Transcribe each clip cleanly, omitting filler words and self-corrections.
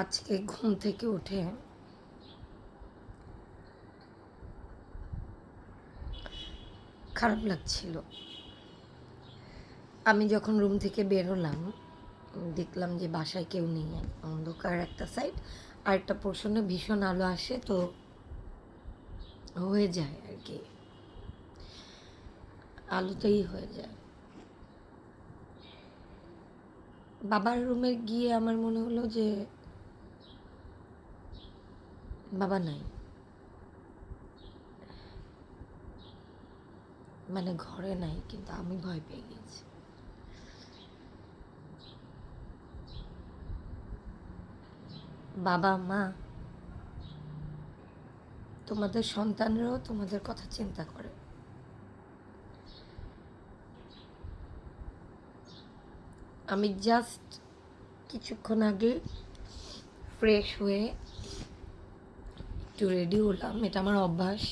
আজকে ঘুম থেকে উঠে খারাপ লাগছিল। আমি যখন রুম থেকে বেরোলাম দেখলাম যে বাসায় কেউ নেই, অন্ধকার একটা সাইড, আর একটা পোর্শনে ভীষণ আলো আসে, তো হয়ে যায় আর কি, আলোতেই হয়ে যায়। বাবার রুমে গিয়ে আমার মনে হলো যে বাবা নাই, মানে ঘরে নাই, কিন্তু আমি ভয় পেয়ে গেছি। বাবা মা, তোমাদের সন্তানরাও তোমাদের কথা চিন্তা করে। আমি জাস্ট কিছুক্ষণ আগে ফ্রেশ হয়ে একটু রেডি হলাম, এটা আমার অভ্যাস,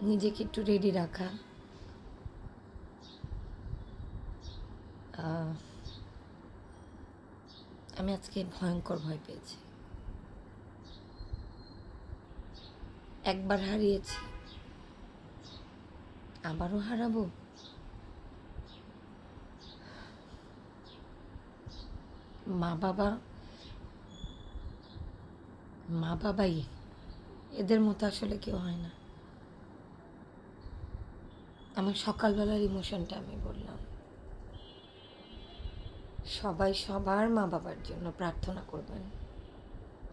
নিজেকে একটু রেডি রাখা। আমি আজকে ভয়ঙ্কর ভয় পেয়েছি। একবার হারিয়েছি, আবারও হারাবো। মা বাবা, মা বাবাই, এদের মতো আসলে কেউ হয় না। আমার সকালবেলার ইমোশনটা আমি বললাম। সবাই সবার মা বাবার জন্য প্রার্থনা করবেন।